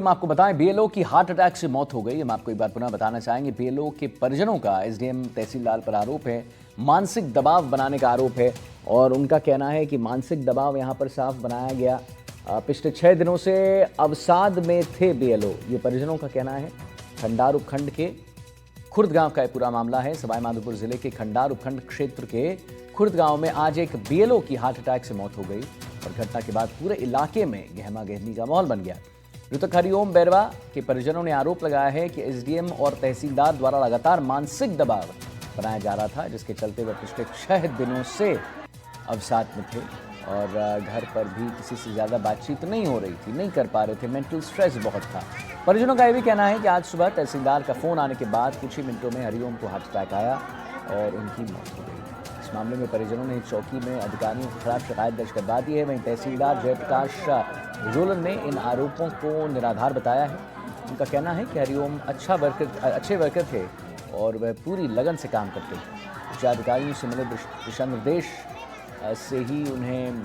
हम आपको बताएं, बीएलओ की हार्ट अटैक से मौत हो गई। हम आपको एक बार पुनः बताना चाहेंगे, बीएलओ के परिजनों का एसडीएम तहसीलदार पर आरोप है, मानसिक दबाव बनाने का आरोप है और उनका कहना है कि मानसिक दबाव यहां पर साफ बनाया गया। पिछले 6 दिनों से अवसाद में थे बीएलओ, ये परिजनों का कहना है। खंडार उपखंड के खुर्द गांव का यह पूरा मामला है। सवाई माधोपुर जिले के खंडार उपखंड क्षेत्र के खुर्द गांव में आज एक बीएलओ की हार्ट अटैक से मौत हो गई और घटना के बाद पूरे इलाके में गहमा गहमी का माहौल बन गया। मृतक हरिओम बैरवा के परिजनों ने आरोप लगाया है कि एसडीएम और तहसीलदार द्वारा लगातार मानसिक दबाव बनाया जा रहा था, जिसके चलते वह पिछले 6 दिनों से अवसाद में थे और घर पर भी किसी से ज़्यादा बातचीत नहीं हो रही थी, नहीं कर पा रहे थे, मेंटल स्ट्रेस बहुत था। परिजनों का यह भी कहना है कि आज सुबह तहसीलदार का फ़ोन आने के बाद कुछ ही मिनटों में हरिओम को हार्ट अटैक आया और उनकी मौत हो गई। इस मामले में परिजनों ने चौकी में अधिकारियों के खिलाफ शिकायत दर्ज करवा दी है। वहीं तहसीलदार जयप्रकाश रोलन ने इन आरोपों को निराधार बताया है। उनका कहना है कि हरिओम अच्छे वर्कर थे और वह पूरी लगन से काम करते थे। उच्च अधिकारियों से मिले दिशा निर्देश से ही उन्हें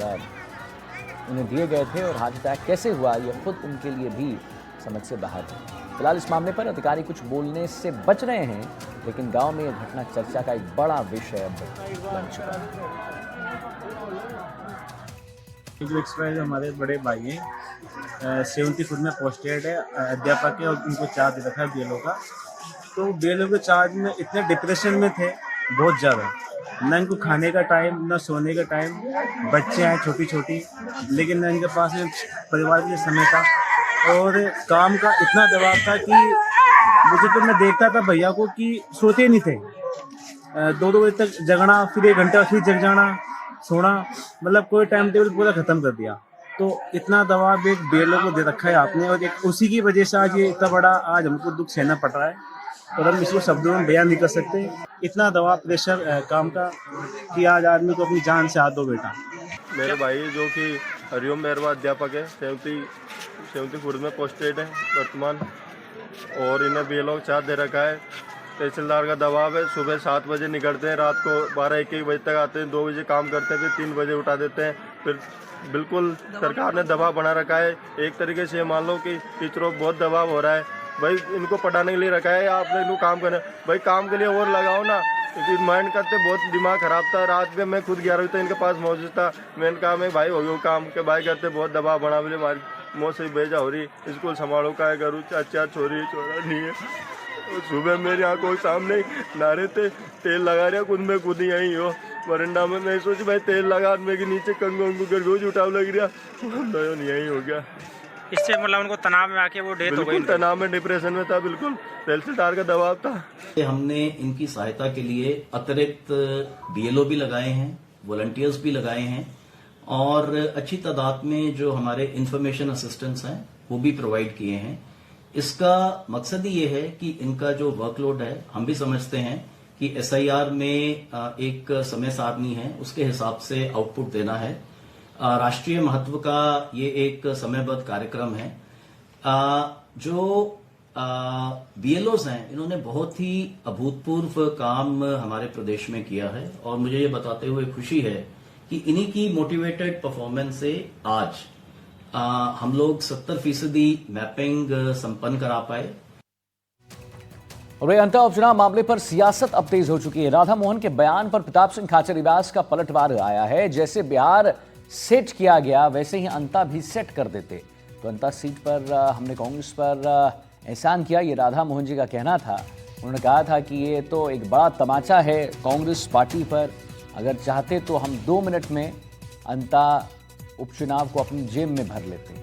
दिए गए थे और हार्ट अटैक कैसे हुआ यह खुद उनके लिए भी समझ से बाहर है। फिलहाल इस मामले पर अधिकारी कुछ बोलने से बच रहे हैं, लेकिन गांव में यह घटना चर्चा का एक बड़ा विषय अब बन चुका है। एक्सप्रेस हमारे बड़े भाई हैं, 74 में पोस्टेड है, अध्यापक है और उनको चार्ज रखा है बीएलओ का। तो बीएलओ के चार्ज में इतने डिप्रेशन में थे बहुत ज़्यादा, न इनको खाने का टाइम न सोने का टाइम, बच्चे हैं छोटी छोटी, लेकिन न इनके पास परिवार के लिए समय था और काम का इतना दबाव था कि मुझे तो मैं देखता था भैया को कि सोते नहीं थे, 2-2 बजे तक जगना, फिर 1 घंटा फिर जग जाना, सोना, मतलब कोई टाइम टेबल पूरा खत्म कर दिया। तो इतना दबाव एक बीएलओ को दे रखा है आपने और एक उसी की वजह से आज ये इतना बड़ा आज हमको दुख सहना पड़ रहा है और हम इसको शब्दों में बयान नहीं कर सकते। इतना दबाव प्रेशर काम का कि आज आदमी को अपनी जान से हाथ धो बैठा। मेरे भाई जो कि हरिओम बैरवा अध्यापक है, 74 में पोस्टेड है वर्तमान, और इन्हें बीएलओ चार्ज दे रखा है। तहसीलदार का दबाव है, सुबह 7 बजे निकलते हैं, रात को 12-1 बजे तक आते हैं, 2 बजे काम करते हैं, फिर 3 बजे उठा देते हैं। फिर बिल्कुल सरकार ने दबाव बना रखा है। एक तरीके से मान लो कि टीचरों को बहुत दबाव हो रहा है, भाई इनको पढ़ाने के लिए रखा है, आपने इनको काम करना, भाई काम के लिए और लगाओ ना, क्योंकि माइंड करते बहुत दिमाग खराब था। रात में मैं खुद 11 बजे तक इनके पास मौजूद था। मैंने कहा मैं भाई हो गया काम के भाई करते बहुत दबाव बना, बोले हमारी मौत से भेजा हो रही, स्कूल संभालो का है, करूँ चाचा छोरी छोरा नहीं है। और सुबह मेरी आंखों के सामने नारे थे, तेल लगा रहा खुद में खुद ही यही हो वरंडा में। मैं सोची भाई तेल लगा मेरे के नीचे कंगू कर रोज उठाव लग रहा, यही हो गया। इससे मतलब उनको तनाव में आके वो डेथ हो गई। तनाव में डिप्रेशन में था, बिल्कुल तहसीलदार का दबाव था। हमने इनकी सहायता के लिए अतिरिक्त बीएलओ भी लगाए हैं, वॉलंटियर्स भी लगाए हैं और अच्छी तादाद में जो हमारे इंफॉर्मेशन असिस्टेंट्स हैं वो भी प्रोवाइड किए हैं। इसका मकसद ही ये है कि इनका जो वर्कलोड है, हम भी समझते हैं कि एसआईआर में एक समय सारणी है, उसके हिसाब से आउटपुट देना है। राष्ट्रीय महत्व का ये एक समयबद्ध कार्यक्रम है। जो बीएलओज हैं, इन्होंने बहुत ही अभूतपूर्व काम हमारे प्रदेश में किया है और मुझे ये बताते हुए खुशी है कि इन्हीं की मोटिवेटेड परफॉर्मेंस से आज हम लोग 70% मैपिंग संपन्न करा पाए। और अंतर उपचुनाव मामले पर सियासत अब तेज हो चुकी है। राधा मोहन के बयान पर प्रताप सिंह खाचरियावास का पलटवार आया है। जैसे बिहार सेट किया गया वैसे ही अंता भी सेट कर देते। तो अंता सीट पर हमने कांग्रेस पर एहसान किया, ये राधा मोहन जी का कहना था। उन्होंने कहा था कि ये तो एक बड़ा तमाचा है कांग्रेस पार्टी पर, अगर चाहते तो हम 2 मिनट में अंता उपचुनाव को अपनी जेब में भर लेते।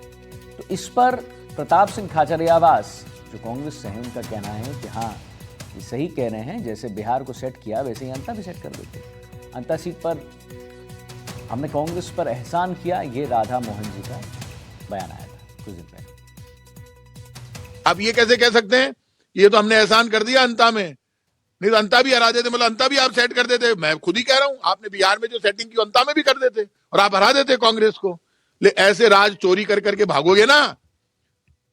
तो इस पर प्रताप सिंह खाचरियावास जो कांग्रेस से हैं, उनका कहना है कि हाँ ये सही कह रहे हैं, जैसे बिहार को सेट किया वैसे ही अंता भी सेट कर देते। अंता सीट पर हमने कांग्रेस पर एहसान किया, ये राधा मोहन जी का बयान आया था कुछ दिन पहले। आप ये कैसे कह सकते हैं, ये तो हमने एहसान कर दिया अंता में, नहीं तो अंता भी हरा देते, मतलब अंता भी आप सेट कर देते। मैं खुद ही कह रहा हूं, आपने बिहार में जो सेटिंग की अंता में भी कर देते और आप हरा देते कांग्रेस को। ले ऐसे राज चोरी कर करके भागोगे ना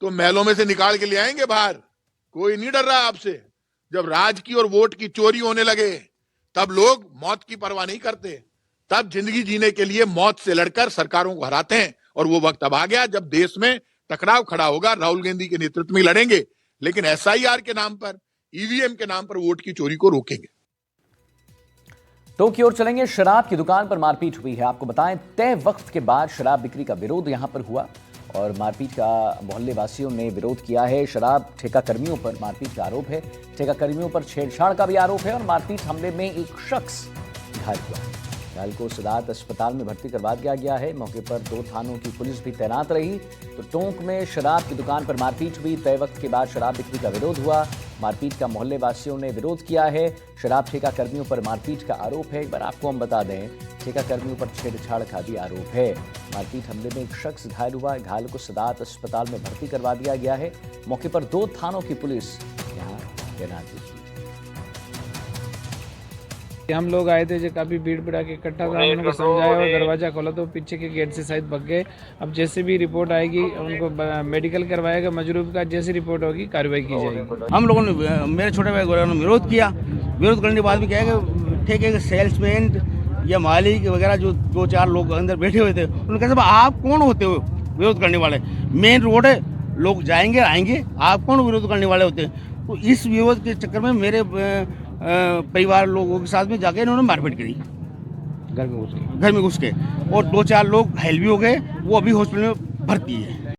तो महलों में से निकाल के ले आएंगे बाहर, कोई नहीं डर रहा आपसे। जब राज की और वोट की चोरी होने लगे तब लोग मौत की परवाह नहीं करते, तब जिंदगी जीने के लिए मौत से लड़कर सरकारों को हराते हैं। और वो वक्त अब आ गया जब देश में टकराव खड़ा होगा, राहुल गांधी के नेतृत्व में लड़ेंगे, लेकिन एसआईआर के नाम पर, ईवीएम के नाम पर वोट की चोरी को रोकेंगे। तो की ओर चलेंगे। शराब की दुकान पर मारपीट हुई है। आपको बताएं, तय वक्त के बाद शराब बिक्री का विरोध यहां पर हुआ और मारपीट का मोहल्ले वासियों ने विरोध किया है। शराब ठेका कर्मियों पर मारपीट का आरोप है। ठेका कर्मियों पर छेड़छाड़ का भी आरोप है और मारपीट हमले में एक शख्स घायल हुआ है। घायल को सदात अस्पताल में भर्ती करवा दिया गया है। मौके पर 2 थानों की पुलिस भी तैनात रही। तो टोंक में शराब की दुकान पर मारपीट हुई। तय वक्त के बाद शराब बिक्री का विरोध हुआ। मारपीट का मोहल्ले वासियों ने विरोध किया है। शराब ठेका कर्मियों पर मारपीट का आरोप है। एक बार आपको हम बता दें, ठेका कर्मियों पर छेड़छाड़ का भी आरोप है। मारपीट हमले में एक शख्स घायल हुआ। घायल को सदात अस्पताल में भर्ती करवा दिया गया है। मौके पर 2 थानों की पुलिस यहाँ तैनात थी। हम लोग आए थे जो काफ़ी भीड़ भड़ा के इकट्ठा था, उनको समझाया और दरवाज़ा खोला तो पीछे के गेट से शायद भाग गए। अब जैसे भी रिपोर्ट आएगी उनको मेडिकल करवाएगा मजरूब का, जैसी रिपोर्ट होगी कार्रवाई की जाएगी। हम लोगों ने, मेरे छोटे भाई गौरव ने विरोध किया। विरोध करने के बाद भी क्या है कि ठेके के सेल्समैन या मालिक वगैरह जो 2-4 लोग अंदर बैठे हुए थे, उन्होंने कहा आप कौन होते हो विरोध करने वाले, मेन रोड है, लोग जाएंगे आएंगे, आप कौन विरोध करने वाले होते हैं। तो इस विरोध के चक्कर में मेरे परिवार लोगों के साथ में जाके इन्होंने मारपीट करी घर में घुस के और 2-4 लोग घायल भी हो गए। वो अभी हॉस्पिटल में भर्ती है।